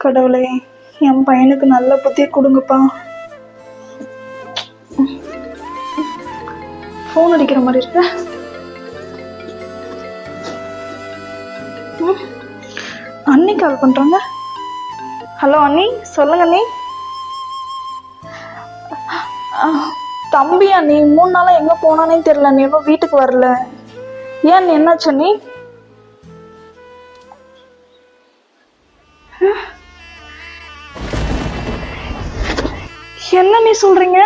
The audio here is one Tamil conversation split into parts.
கடவுளே, என் பையனுக்கு நல்ல புத்தி கொடுங்கப்பா. ஃபோன் அடிக்கிற மாதிரி இருக்கு. அண்ணி கால் பண்றாங்க. ஹலோ அண்ணி, சொல்லுங்க அண்ணி. தம்பி அண்ணி 3 நாளா எங்க போனானே தெரியல. நீ இன்னும் வீட்டுக்கு வரல. ஏன் என்னாச்சு அண்ணி? என்ன நீ சொல்றீங்க?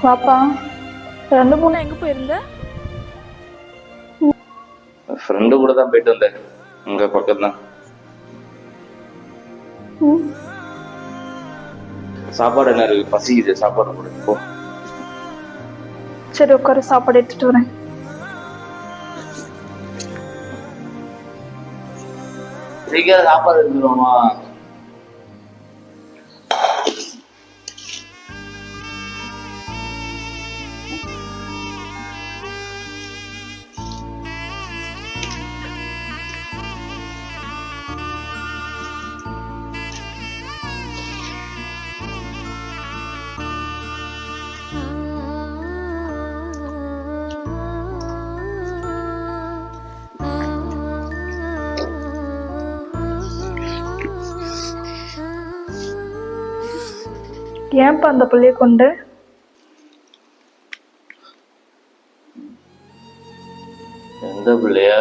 பாப்பா, 2-3 எங்க போயிருந்த? ஃப்ரெண்டு கூட தான் போயிட்டு வந்தேன். உங்க பக்கம் தான். சாப்பாடு என்ன இருக்கு? பசிக்குது, சாப்பாடு கூட. போ. சரி உட்காரு, சாப்பாடு எடுத்துட்டு வரேன். சீக்கிரம் சாப்பாடு எடுத்துருவோமா? ஏன்பா அந்த பிள்ளைய கொண்டு? எந்த பிள்ளையா?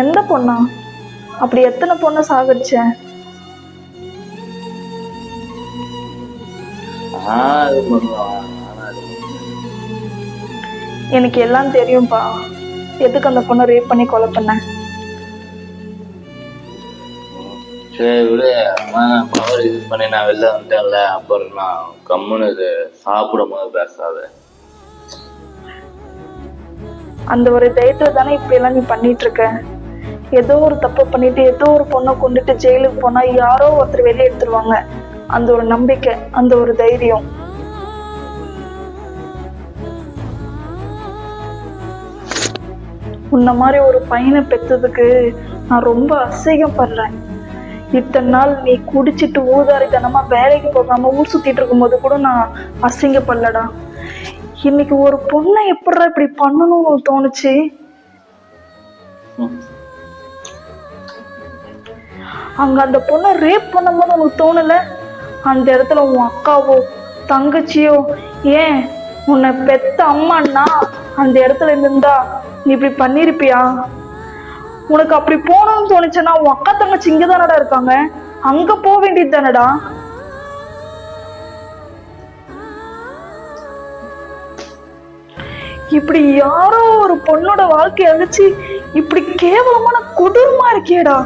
எந்த பொண்ணா? அப்படி எத்தனை பொண்ணை சாகடிச்ச? எனக்கு எல்லாம் தெரியும்பா. எதுக்கு அந்த பொண்ணை ரேப் பண்ணி கொலை பண்ண? சரி விடு, அம்மா பவர் யூஸ் பண்ணி நான் வெளில வந்துட்டேன்ல, அப்புறம் நான் கம்முன்னு இது சாப்பிடும் போது பேசாத. அந்த ஒரு தைரியத்துல தானே இப்படி எல்லாம் நீ பண்ணிட்டு இருக்க. ஏதோ ஒரு தப்பு பண்ணிட்டு ஏதோ ஒரு பொண்ணை கொண்டுட்டு ஜெயிலுக்கு போனா யாரோ ஒருத்தர் வெளியே எடுத்துருவாங்க. அந்த ஒரு நம்பிக்கை, அந்த ஒரு தைரியம். உன்ன மாதிரி ஒரு பையனை பெற்றதுக்கு நான் ரொம்ப அசிங்கப்படுறேன். இத்தனை நாள் நீ குடிச்சிட்டு ஊதாரித்தனமா வேலைக்கு போகாம ஊர் சுத்திட்டு இருக்கும் போது கூட நான் அசிங்கப்படலடா. இன்னைக்கு ஒரு பொண்ணை எப்படா இப்படி பண்ணணும்னு தோணுச்சு? அங்க அந்த பொண்ணை ரேப் பண்ணும்போது உனக்கு தோணல? அந்த இடத்துல உன் அக்காவோ தங்கச்சியோ, ஏன் உன்னை பெத்த அம்மான்னா அந்த இடத்துல இருந்தா நீ இப்படி பண்ணிருப்பியா? உனக்கு அப்படி போகணும்னு தோணுச்சுன்னா உன் அக்கா தங்கச்சி இங்கதானடா இருக்காங்க, அங்க போக வேண்டியது தானடா. இப்படி யாரோ ஒரு பொண்ணோட வாழ்க்கைய அழிச்சு இப்படி கேவலமான கொடூரமா இருக்கியடா.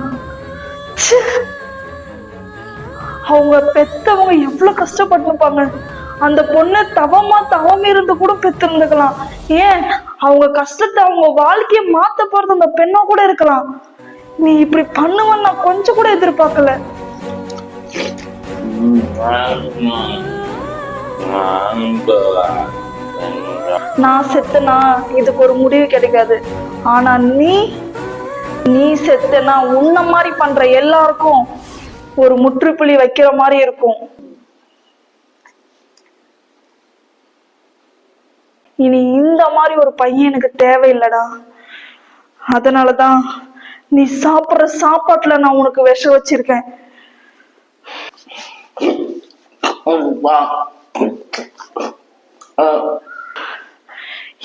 அவங்க பெத்தவங்க எவ்வளவு கஷ்டப்பட்டுப்பாங்க. அந்த பொண்ணை தவம் இருந்து கூட பெத்திருந்துக்கலாம். ஏன் அவங்க கஷ்டத்தை அவங்க வாழ்க்கைய மாத்த போறது அந்த பெண்ணா கூட இருக்கலாம். நீ இப்படி பண்ணுவன்னு நான் கொஞ்சம் கூட எதிர்பார்க்கல. நான் செத்தனா இதுக்கு ஒரு முடிவு கிடைக்காது. ஆனா நீ செத்தனா உன்ன மாதிரி பண்ற எல்லாருக்கும் ஒரு முற்றுப்புள்ளி வைக்கிற மாதிரி இருக்கும். இனி இந்த மாதிரி ஒரு பையன் எனக்கு தேவையில்லடா. அதனாலதான் நீ சாப்பிடுற சாப்பாட்டுல நான் உனக்கு விஷம் வச்சிருக்கேன்.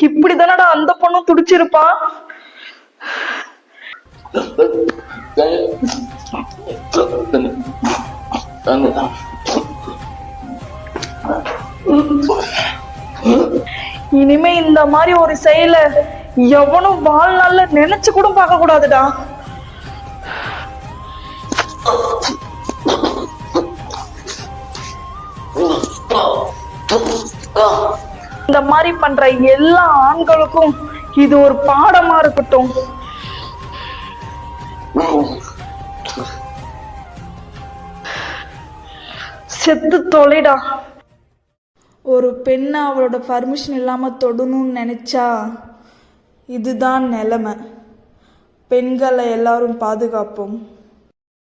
இப்படிதானடா அந்த பொண்ணும் துடிச்சிருப்பா. இனிமே இந்த மாதிரி ஒரு செயலை எவனும் வாழ்நாள்ல நினைச்சு கூட பார்க்க கூடாதுடா. இந்த மாதிரி பண்ற எல்லா ஆண்களுக்கும் இது ஒரு பாடமா இருக்கட்டும். செத்து தொலைடா. ஒரு பெண்ணை அவளோட பர்மிஷன் இல்லாமல் தொடணும்னு நினச்சா இதுதான் நிலைமை. பெண்களை எல்லாரும் பாதுகாப்போம்.